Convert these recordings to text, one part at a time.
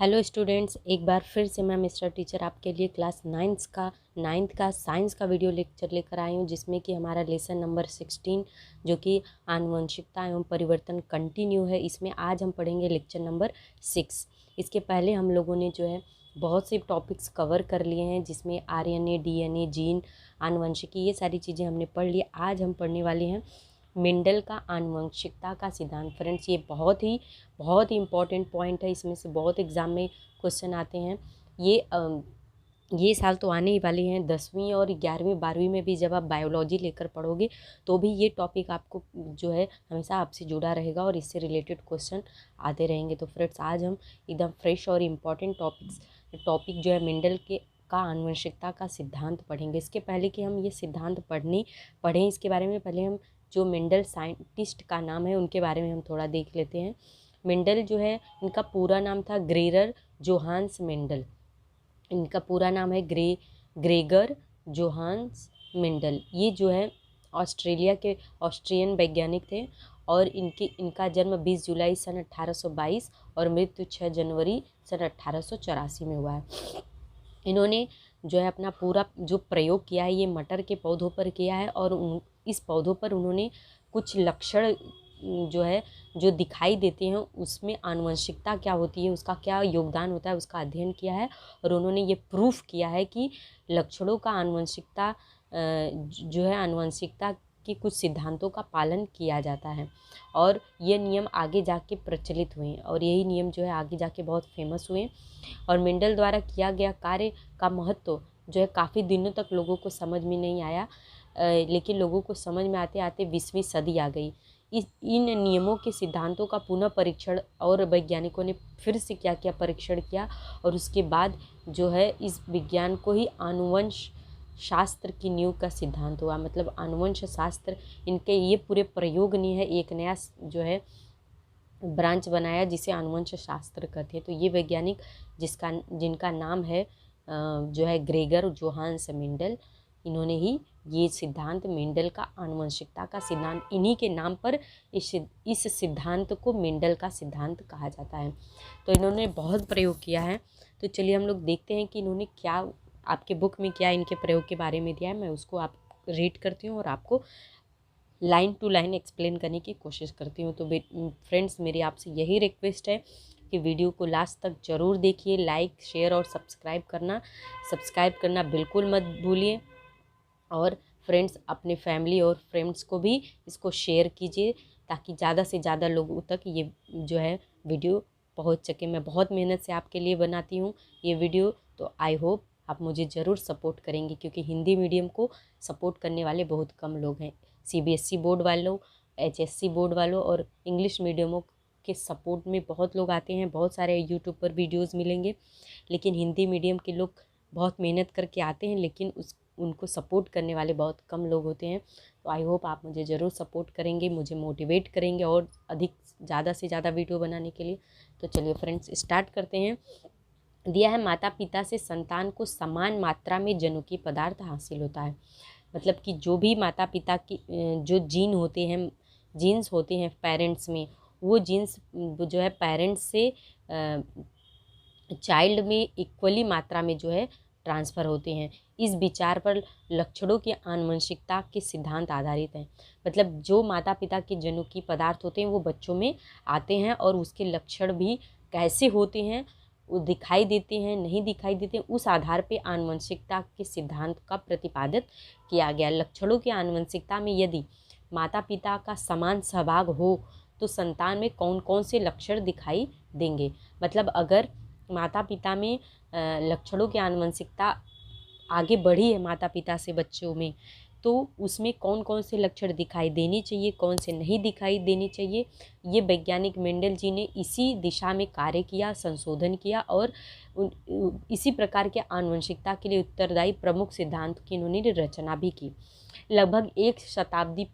Hello students, एक बार फिर से मैं मिस्टर टीचर आपके लिए क्लास नाइन्थ का साइंस का वीडियो लेक्चर लेकर आई हूँ, जिसमें कि हमारा लेसन नंबर 16 जो कि आनुवंशिकता एवं परिवर्तन कंटिन्यू है। इसमें आज हम पढ़ेंगे लेक्चर नंबर 6। इसके पहले हम लोगों ने जो है बहुत से टॉपिक्स कवर कर लिए हैं, जिसमें आरएनए, डीएनए, जीन, आनुवंशिकी, ये सारी चीज़ें हमने पढ़ ली। आज हम पढ़ने वाले हैं मेंडल का आनुवंशिकता का सिद्धांत। फ्रेंड्स, ये बहुत ही इम्पॉर्टेंट पॉइंट है। इसमें से बहुत एग्ज़ाम में क्वेश्चन आते हैं। ये साल तो आने ही वाली हैं। 10वीं और 11वीं 12वीं में भी जब आप बायोलॉजी लेकर पढ़ोगे तो भी ये टॉपिक आपको जो है हमेशा आपसे जुड़ा रहेगा और इससे रिलेटेड क्वेश्चन आते रहेंगे। तो फ्रेंड्स, आज हम एकदम फ्रेश और इम्पॉर्टेंट टॉपिक जो है मेंडल के का आनुवंशिकता का सिद्धांत पढ़ेंगे। इसके पहले कि हम ये सिद्धांत पढ़ें इसके बारे में पहले हम जो मेंडल साइंटिस्ट का नाम है उनके बारे में हम थोड़ा देख लेते हैं। मेंडल जो है, इनका पूरा नाम था ग्रेगर जोहान्स मेंडल। इनका पूरा नाम है ग्रेगर जोहान्स मेंडल। ये जो है ऑस्ट्रेलिया के ऑस्ट्रियन वैज्ञानिक थे और इनका जन्म 20 जुलाई सन 1822 और मृत्यु 6 जनवरी सन 1884 में हुआ है। इन्होंने जो है अपना पूरा जो प्रयोग किया है ये मटर के पौधों पर किया है और इस पौधों पर उन्होंने कुछ लक्षण जो दिखाई देते हैं उसमें आनुवंशिकता क्या होती है, उसका क्या योगदान होता है, उसका अध्ययन किया है। और उन्होंने ये प्रूफ किया है कि लक्षणों का आनुवंशिकता के कुछ सिद्धांतों का पालन किया जाता है और ये नियम आगे जाके प्रचलित हुए और यही नियम जो है आगे जाके बहुत फेमस हुए। और मेंडल द्वारा किया गया कार्य का महत्व जो है काफ़ी दिनों तक लोगों को समझ में नहीं आया, लेकिन लोगों को समझ में आते आते 20वीं सदी आ गई। इन नियमों के सिद्धांतों का पुनः परीक्षण और वैज्ञानिकों ने फिर से क्या परीक्षण किया और उसके बाद जो है इस विज्ञान को ही आनुवंश शास्त्र की नींव का सिद्धांत हुआ। मतलब आनुवंश शास्त्र, इनके ये पूरे प्रयोग नहीं है, एक नया जो है ब्रांच बनाया जिसे आनुवंश शास्त्र कहते हैं। तो ये वैज्ञानिक जिनका नाम है जो है ग्रेगर जोहान्स मेंडल, इन्होंने ही ये सिद्धांत मेंडल का आनुवंशिकता का सिद्धांत, इन्हीं के नाम पर इस सिद्धांत को मेंडल का सिद्धांत कहा जाता है। तो इन्होंने बहुत प्रयोग किया है। तो चलिए हम लोग देखते हैं कि इन्होंने क्या आपके बुक में क्या इनके प्रयोग के बारे में दिया है। मैं उसको आप रीड करती हूँ और आपको लाइन टू लाइन एक्सप्लेन करने की कोशिश करती हूँ। तो फ्रेंड्स, मेरी आपसे यही रिक्वेस्ट है कि वीडियो को लास्ट तक ज़रूर देखिए। लाइक, शेयर और सब्सक्राइब करना बिल्कुल मत भूलिए। और फ्रेंड्स, अपने फैमिली और फ्रेंड्स को भी इसको शेयर कीजिए ताकि ज़्यादा से ज़्यादा लोगों तक ये जो है वीडियो पहुंच सके। मैं बहुत मेहनत से आपके लिए बनाती हूँ ये वीडियो, तो आई होप आप मुझे ज़रूर सपोर्ट करेंगे, क्योंकि हिंदी मीडियम को सपोर्ट करने वाले बहुत कम लोग हैं। सीबीएसई बोर्ड वालों, एचएससी बोर्ड वालों और इंग्लिश मीडियमों के सपोर्ट में बहुत लोग आते हैं। बहुत सारे यूट्यूब पर वीडियोज़ मिलेंगे, लेकिन हिंदी मीडियम के लोग बहुत मेहनत करके आते हैं, लेकिन उनको सपोर्ट करने वाले बहुत कम लोग होते हैं। तो आई होप आप मुझे ज़रूर सपोर्ट करेंगे, मुझे मोटिवेट करेंगे और अधिक ज़्यादा से ज़्यादा वीडियो बनाने के लिए। तो चलिए फ्रेंड्स, स्टार्ट करते हैं। दिया है, माता पिता से संतान को समान मात्रा में जनुकीय पदार्थ हासिल होता है। मतलब कि जो भी माता पिता की जो जीन्स होते हैं पेरेंट्स में, वो जीन्स जो है पेरेंट्स से चाइल्ड में इक्वली मात्रा में जो है ट्रांसफ़र होते हैं। इस विचार पर लक्षणों की आनुवंशिकता के सिद्धांत आधारित हैं। मतलब जो माता पिता के जनुकीय पदार्थ होते हैं वो बच्चों में आते हैं और उसके लक्षण भी कैसे होते हैं, वो दिखाई देते हैं नहीं दिखाई देते, उस आधार पे आनुवंशिकता के सिद्धांत का प्रतिपादित किया गया। लक्षणों की आनुवंशिकता में यदि माता पिता का समान सहभाग हो तो संतान में कौन कौन से लक्षण दिखाई देंगे। मतलब अगर माता पिता में लक्षणों की आनुवंशिकता आगे बढ़ी है माता पिता से बच्चों में, तो उसमें कौन कौन से लक्षण दिखाई देने चाहिए, कौन से नहीं दिखाई देने चाहिए, ये वैज्ञानिक मेंडल जी ने इसी दिशा में कार्य किया, संशोधन किया और इसी प्रकार के आनुवंशिकता के लिए उत्तरदायी प्रमुख सिद्धांत की इन्होंने रचना भी की। लगभग एक शताब्दी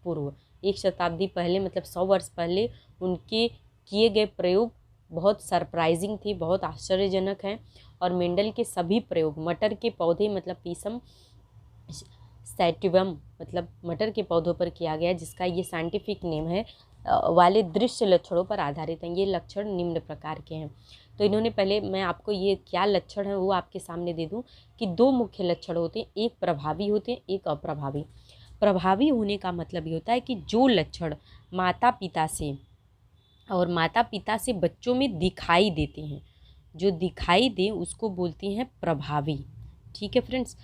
पहले, मतलब 100 वर्ष पहले उनके किए गए प्रयोग बहुत सरप्राइजिंग थे, बहुत आश्चर्यजनक हैं। और मेंडल के सभी प्रयोग मटर के पौधे, मतलब पीसम सैटिवम, मतलब मटर के पौधों पर किया गया, जिसका ये साइंटिफिक नेम है, वाले दृश्य लक्षणों पर आधारित हैं। ये लक्षण निम्न प्रकार के हैं। तो इन्होंने पहले, मैं आपको ये क्या लक्षण है वो आपके सामने दे दूं कि 2 मुख्य लक्षण होते हैं, एक प्रभावी होते हैं, एक अप्रभावी। प्रभावी होने का मतलब ये होता है कि जो लक्षण माता पिता से बच्चों में दिखाई देते हैं, जो दिखाई दे उसको बोलते हैं प्रभावी। ठीक है फ्रेंड्स,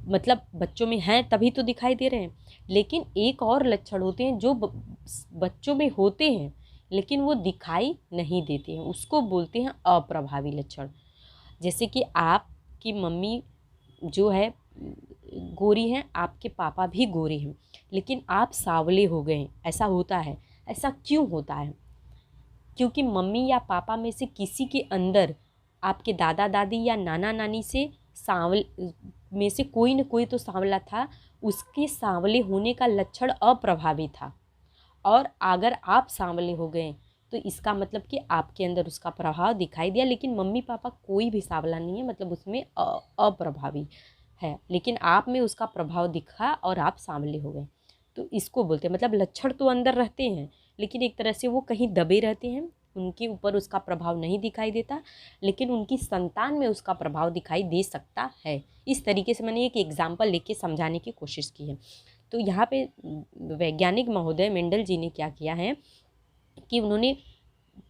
मतलब बच्चों में हैं तभी तो दिखाई दे रहे हैं। लेकिन एक और लक्षण होते हैं जो बच्चों में होते हैं लेकिन वो दिखाई नहीं देते हैं, उसको बोलते हैं अप्रभावी लक्षण। जैसे कि आपकी मम्मी जो है गोरी हैं, आपके पापा भी गोरे हैं, लेकिन आप सांवले हो गए, ऐसा होता है। ऐसा क्यों होता है? क्योंकि मम्मी या पापा में से किसी के अंदर, आपके दादा दादी या नाना नानी से में से कोई न कोई तो सांवला था, उसके सांवले होने का लक्षण अप्रभावी था। और अगर आप सांवले हो गए तो इसका मतलब कि आपके अंदर उसका प्रभाव दिखाई दिया, लेकिन मम्मी पापा कोई भी सांवला नहीं है, मतलब उसमें अप्रभावी है, लेकिन आप में उसका प्रभाव दिखा और आप सांवले हो गए। तो इसको बोलते हैं, मतलब लक्षण तो अंदर रहते हैं लेकिन एक तरह से वो कहीं दबे रहते हैं, उनके ऊपर उसका प्रभाव नहीं दिखाई देता, लेकिन उनकी संतान में उसका प्रभाव दिखाई दे सकता है। इस तरीके से मैंने एक एग्जाम्पल लेके समझाने की कोशिश की है। तो यहाँ पे वैज्ञानिक महोदय मेंडल जी ने क्या किया है कि उन्होंने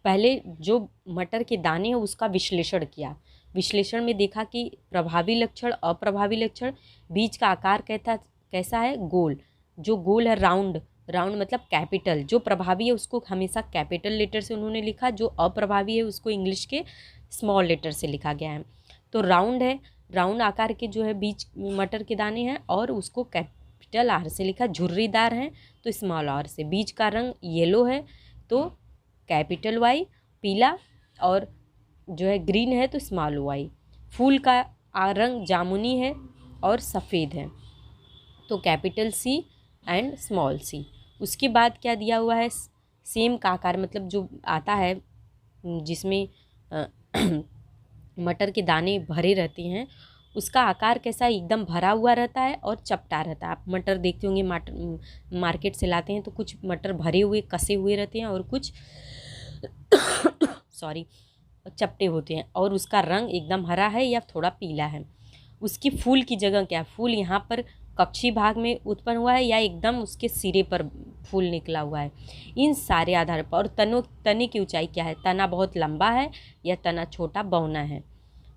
पहले जो मटर के दाने हैं उसका विश्लेषण किया। विश्लेषण में देखा कि प्रभावी लक्षण, अप्रभावी लक्षण, बीज का आकार कैसा है, गोल। जो गोल है राउंड मतलब कैपिटल, जो प्रभावी है उसको हमेशा कैपिटल लेटर से उन्होंने लिखा, जो अप्रभावी है उसको इंग्लिश के स्मॉल लेटर से लिखा गया है। तो राउंड है, राउंड आकार के जो है बीज मटर के दाने हैं और उसको कैपिटल आर से लिखा। झुर्रीदार हैं तो स्मॉल आर से। बीज का रंग येलो है तो कैपिटल वाई, पीला और जो है ग्रीन है तो स्मॉल वाई। फूल का रंग जामुनी है और सफ़ेद है तो capital C and small C. उसके बाद क्या दिया हुआ है, सेम का आकार, मतलब जो आता है जिसमें मटर के दाने भरे रहते हैं, उसका आकार कैसा, एकदम भरा हुआ रहता है और चपटा रहता है। आप मटर देखते होंगे, मार्केट से लाते हैं तो कुछ मटर भरे हुए कसे हुए रहते हैं और कुछ चपटे होते हैं, और उसका रंग एकदम हरा है या थोड़ा पीला है। उसकी फूल की जगह क्या, फूल यहाँ पर कक्षी भाग में उत्पन्न हुआ है या एकदम उसके सिरे पर फूल निकला हुआ है, इन सारे आधार पर। और तने की ऊंचाई क्या है, तना बहुत लंबा है या तना छोटा बौना है।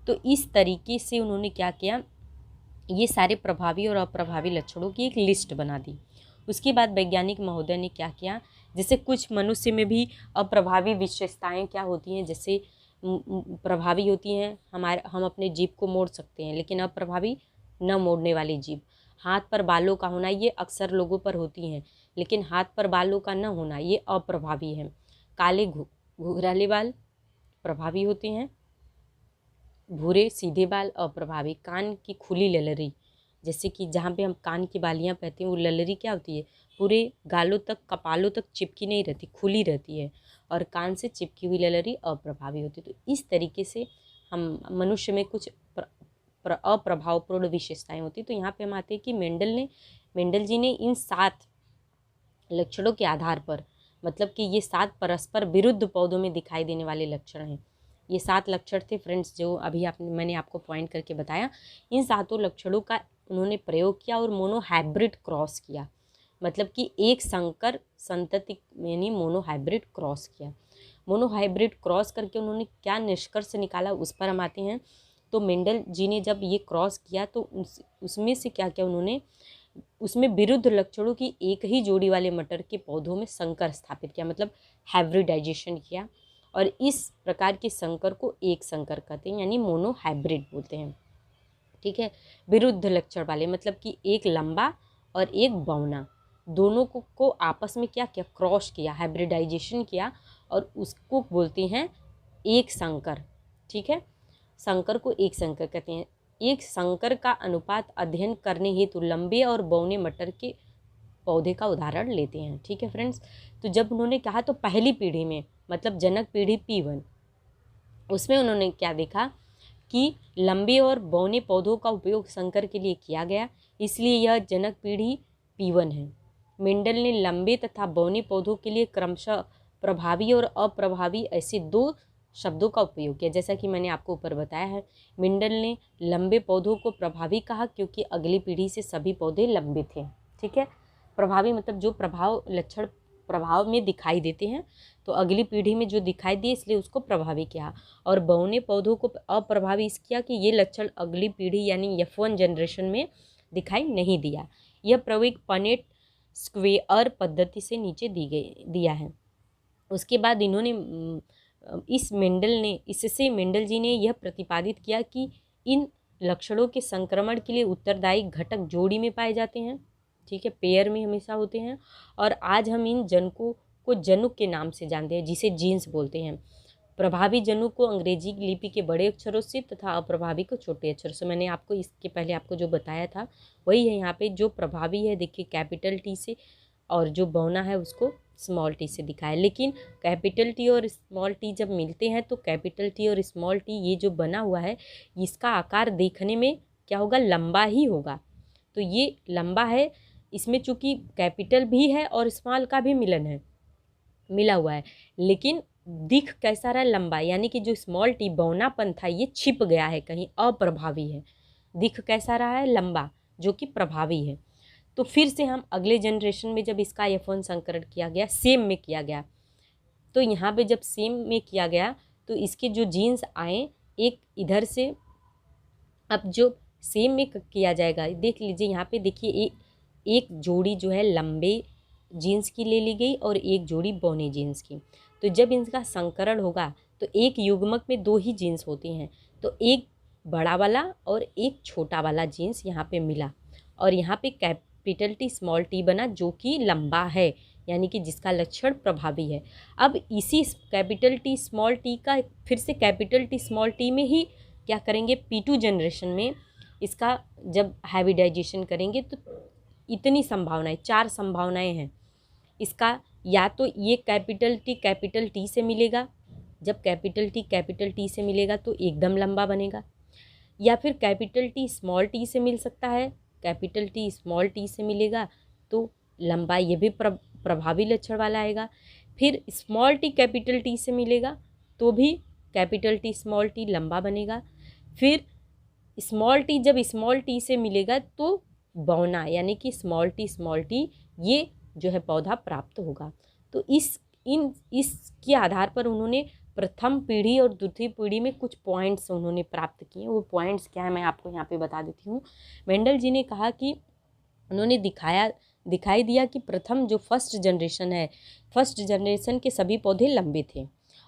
तो इस तरीके से उन्होंने क्या किया, ये सारे प्रभावी और अप्रभावी लक्षणों की एक लिस्ट बना दी। उसके बाद वैज्ञानिक महोदय ने क्या किया, जैसे कुछ मनुष्य में भी अप्रभावी विशेषताएं क्या होती हैं, जैसे प्रभावी होती हैं हम अपने जीभ को मोड़ सकते हैं, लेकिन अप्रभावी न मोड़ने वाली जीभ। हाथ पर बालों का होना, ये अक्सर लोगों पर होती हैं, लेकिन हाथ पर बालों का न होना ये अप्रभावी है। काले घुंघराले बाल प्रभावी होते हैं, भूरे सीधे बाल अप्रभावी। कान की खुली ललरी, जैसे कि जहाँ पे हम कान की बालियाँ पहनते हैं वो ललरी क्या होती है, पूरे गालों तक कपालों तक चिपकी नहीं रहती, खुली रहती है, और कान से चिपकी हुई ललरी अप्रभावी होती है। तो इस तरीके से हम मनुष्य में कुछ अप्रभावपूर्ण विशेषताएं होती। तो यहाँ पे हम आते हैं कि मेंडल जी ने इन 7 लक्षणों के आधार पर, मतलब कि ये 7 परस्पर विरुद्ध पौधों में दिखाई देने वाले लक्षण हैं। ये 7 लक्षण थे फ्रेंड्स, जो अभी मैंने आपको पॉइंट करके बताया। इन 7 लक्षणों का उन्होंने प्रयोग किया और मोनोहाइब्रिड क्रॉस किया, मतलब कि एक संकर संतति यानी मोनोहाइब्रिड क्रॉस किया। मोनोहाइब्रिड क्रॉस करके उन्होंने क्या निष्कर्ष निकाला, उस पर हम आते हैं। तो मेंडल जी ने जब ये क्रॉस किया तो उसमें से क्या क्या उन्होंने, उसमें विरुद्ध लक्षणों की एक ही जोड़ी वाले मटर के पौधों में संकर स्थापित किया, मतलब हाइब्रिडाइजेशन किया। और इस प्रकार के संकर को एक संकर कहते हैं, यानी मोनोहाइब्रिड बोलते हैं। ठीक है, विरुद्ध लक्षण वाले, मतलब कि एक लंबा और एक बौना, दोनों को आपस में क्या किया, क्रॉस किया, हाइब्रिडाइजेशन किया, और उसको बोलते हैं एक संकर। ठीक है, संकर को एक संकर कहते हैं। एक संकर का अनुपात अध्ययन करने हेतु लंबे और बौने मटर के पौधे का उदाहरण लेते हैं। ठीक है फ्रेंड्स, तो जब उन्होंने कहा तो पहली पीढ़ी में, मतलब जनक पीढ़ी P1, उसमें उन्होंने क्या देखा कि लंबे और बौने पौधों का उपयोग संकर के लिए किया गया, इसलिए यह जनक पीढ़ी P1 है। मेंडल ने लंबे तथा बौने पौधों के लिए क्रमशः प्रभावी और अप्रभावी ऐसे 2 शब्दों का उपयोग किया। जैसा कि मैंने आपको ऊपर बताया है, मेंडल ने लंबे पौधों को प्रभावी कहा क्योंकि अगली पीढ़ी से सभी पौधे लंबे थे। ठीक है, प्रभावी मतलब जो प्रभाव लक्षण प्रभाव में दिखाई देते हैं, तो अगली पीढ़ी में जो दिखाई दिए इसलिए उसको प्रभावी किया। और बौने पौधों को अप्रभावी इस किया कि ये लक्षण अगली पीढ़ी यानी F1 जनरेशन में दिखाई नहीं दिया। यह प्रयोग पनेट स्क्वेयर पद्धति से नीचे दिया है। उसके बाद इससे मेंडल जी ने यह प्रतिपादित किया कि इन लक्षणों के संक्रमण के लिए उत्तरदायी घटक जोड़ी में पाए जाते हैं। ठीक है, पेयर में हमेशा होते हैं। और आज हम इन जनकों को जनुक के नाम से जानते हैं, जिसे जीन्स बोलते हैं। प्रभावी जनुक को अंग्रेजी लिपि के बड़े अक्षरों से तथा अप्रभावी को छोटे अक्षरों से, मैंने आपको इसके पहले आपको जो बताया था वही है यहाँ पे। जो प्रभावी है देखिए कैपिटल टी से, और जो बौना है उसको स्मॉल टी से दिखाया। लेकिन कैपिटल टी और स्मॉल टी जब मिलते हैं तो कैपिटल टी और स्मॉल टी ये जो बना हुआ है इसका आकार देखने में क्या होगा, लंबा ही होगा। तो ये लंबा है, इसमें चूंकि कैपिटल भी है और स्मॉल का भी मिला हुआ है, लेकिन दिख कैसा रहा, लंबा। यानी कि जो स्मॉल टी बौनापन था ये छिप गया है कहीं, अप्रभावी है। दिख कैसा रहा है, लंबा, जो कि प्रभावी है। तो फिर से हम अगले जनरेशन में जब इसका F1 संकरण किया गया, सेम में किया गया, तो यहाँ पे जब सेम में किया गया तो इसके जो जीन्स आए एक इधर से, अब जो सेम में किया जाएगा, देख लीजिए यहाँ पे देखिए एक जोड़ी जो है लंबे जीन्स की ले ली गई और एक जोड़ी बौने जीन्स की। तो जब इनका संकरण होगा तो एक युग्मक में 2 ही जीन्स होती हैं, तो एक बड़ा वाला और एक छोटा वाला जीन्स यहाँ पे मिला, और यहाँ पे कैपिटल टी स्मॉल टी बना जो कि लंबा है, यानी कि जिसका लक्षण प्रभावी है। अब इसी कैपिटल टी स्मॉल टी का फिर से कैपिटल टी स्मॉल टी में ही क्या करेंगे, P2 जनरेशन में इसका जब हाइब्रिडाइजेशन करेंगे तो इतनी संभावनाएं, 4 संभावनाएं हैं इसका। या तो ये कैपिटल टी से मिलेगा, जब कैपिटल टी से मिलेगा तो एकदम लंबा बनेगा, या फिर कैपिटल टी स्मॉल टी से मिल सकता है, कैपिटल टी स्मॉल टी से मिलेगा तो लंबा, ये भी प्रभावी लक्षण वाला आएगा। फिर स्मॉल टी कैपिटल टी से मिलेगा तो भी कैपिटल टी स्मॉल टी लंबा बनेगा। फिर जब स्मॉल टी से मिलेगा तो बौना, यानी कि स्मॉल टी ये जो है पौधा प्राप्त होगा। तो इसके आधार पर उन्होंने प्रथम पीढ़ी और द्वितीय पीढ़ी में कुछ पॉइंट्स उन्होंने प्राप्त किए। वो पॉइंट्स क्या है मैं आपको यहाँ पे बता देती हूँ। मेंडल जी ने कहा कि उन्होंने दिखाई दिया कि प्रथम जो फर्स्ट जनरेशन के सभी पौधे लंबे थे,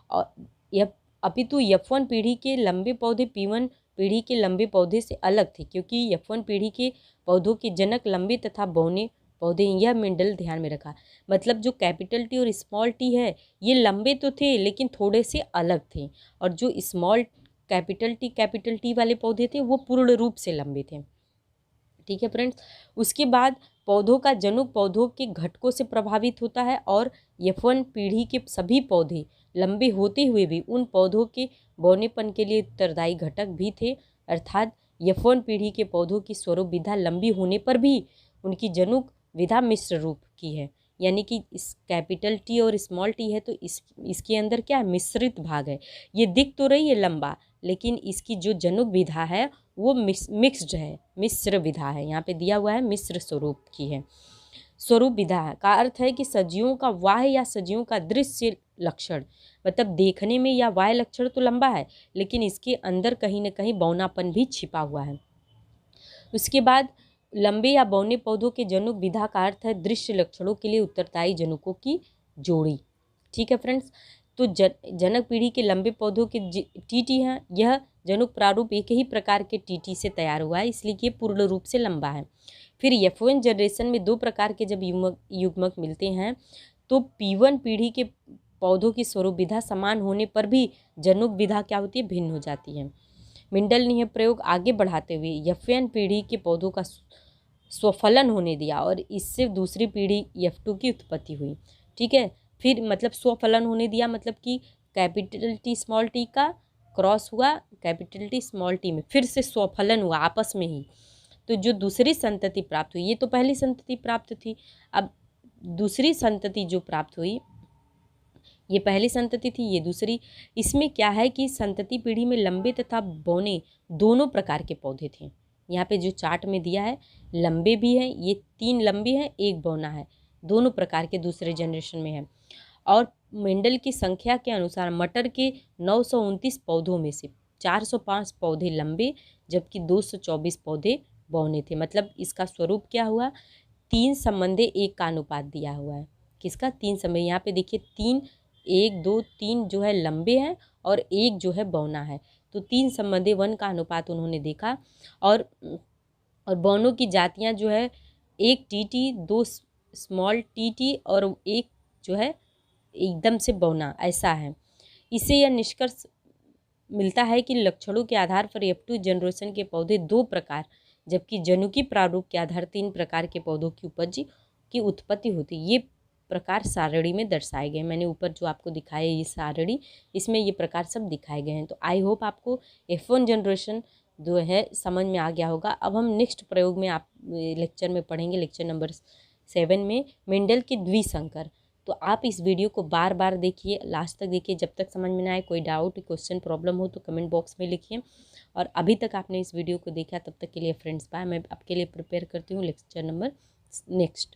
और यह अपितु F1 पीढ़ी के लंबे पौधे P1 पीढ़ी के लंबे पौधे से अलग थे, क्योंकि F1 पीढ़ी के पौधों के जनक लंबे तथा बौने पौधे। यह मेंडल ध्यान में रखा, मतलब जो कैपिटल टी और स्मॉल टी है ये लंबे तो थे लेकिन थोड़े से अलग थे, और जो स्मॉल कैपिटल टी वाले पौधे थे वो पूर्ण रूप से लंबे थे। ठीक है फ्रेंड्स, उसके बाद पौधों का जनुक पौधों के घटकों से प्रभावित होता है, और F1 पीढ़ी के सभी पौधे लंबे होते हुए भी उन पौधों के बौनेपन के लिए उत्तरदायी घटक भी थे। अर्थात F1 पीढ़ी के पौधों की स्वरूप विधा लंबी होने पर भी उनकी जनुक विधा मिश्र रूप की है, यानी कि इस कैपिटल टी और स्मॉल टी है तो इसके अंदर क्या है, मिश्रित भाग है। ये दिख तो रही है लंबा, लेकिन इसकी जो जनुक विधा है वो मिक्स्ड है, मिश्र विधा है। यहाँ पे दिया हुआ है मिश्र स्वरूप की है। स्वरूप विधा का अर्थ है कि सजीवों का वाह्य या सजीवों का दृश्य लक्षण, मतलब देखने में या वाह्य लक्षण तो लंबा है लेकिन इसके अंदर कहीं ना कहीं बौनापन भी छिपा हुआ है। उसके बाद लंबे या बौने पौधों के जनुक विधा का अर्थ है दृश्य लक्षणों के लिए उत्तरदायी जनुकों की जोड़ी। ठीक है फ्रेंड्स, तो जनक पीढ़ी के लंबे पौधों के टीटी हैं, यह जनुक प्रारूप एक ही प्रकार के टीटी से तैयार हुआ है, इसलिए ये पूर्ण रूप से लंबा है। फिर F1 जनरेशन में 2 प्रकार के जब युग्मक मिलते हैं तो P1 पीढ़ी के पौधों की स्वरूप विधा समान होने पर भी जनुक विधा क्या होती है, भिन्न हो जाती है। मेंडल ने यह प्रयोग आगे बढ़ाते हुए F1 पीढ़ी के पौधों का स्वफलन होने दिया और इससे दूसरी पीढ़ी F2 की उत्पत्ति हुई। ठीक है, फिर मतलब स्वफलन होने दिया, मतलब कि कैपिटल टी स्मॉल टी का क्रॉस हुआ कैपिटल टी स्मॉल टी में, फिर से स्वफलन हुआ आपस में ही, तो जो दूसरी संतति प्राप्त हुई, ये तो पहली संतति प्राप्त थी, अब दूसरी संतति जो प्राप्त हुई ये पहली संतति थी, ये दूसरी। इसमें क्या है कि संतति पीढ़ी में लंबे तथा बौने दोनों प्रकार के पौधे थे। यहाँ पे जो चार्ट में दिया है, लंबे भी हैं, ये 3 लंबे हैं, 1 बौना है, दोनों प्रकार के दूसरे जनरेशन में है। और मेंडल की संख्या के अनुसार मटर के 929 पौधों में से 405 पौधे लंबे जबकि 224 पौधे बौने थे। मतलब इसका स्वरूप क्या हुआ, 3 संबंधे 1 का अनुपात दिया हुआ है। किसका? 3 संबंधे। यहाँ पे देखिए 3, 1 2 3 जो है लंबे हैं और 1 जो है बौना है, तो 3 संबंधे 1 का अनुपात उन्होंने देखा। और बौनों की जातियाँ जो है, 1 टीटी, 2 स्मॉल टीटी और 1 जो है एकदम से बौना, ऐसा है। इससे यह निष्कर्ष मिलता है कि लक्षणों के आधार पर F2 जनरेशन के पौधे 2 प्रकार जबकि जनुकीय प्रारूप के आधार 3 प्रकार के पौधों की उपज की उत्पत्ति होती है। ये प्रकार सारणी में दर्शाए गए। मैंने ऊपर जो आपको दिखाया ये सारणी, इसमें ये प्रकार सब दिखाए गए हैं। तो आई होप आपको F1 जनरेशन जो है समझ में आ गया होगा। अब हम नेक्स्ट प्रयोग में आप लेक्चर में पढ़ेंगे, लेक्चर नंबर 7 में मेंडल के द्विसंकर। तो आप इस वीडियो को बार बार देखिए, लास्ट तक देखिए, जब तक समझ में ना आए, कोई डाउट क्वेश्चन प्रॉब्लम हो तो कमेंट बॉक्स में लिखिए। और अभी तक आपने इस वीडियो को देखा, तब तक के लिए फ्रेंड्स बाय। मैं आपके लिए प्रिपेयर करती हूँ लेक्चर नंबर नेक्स्ट।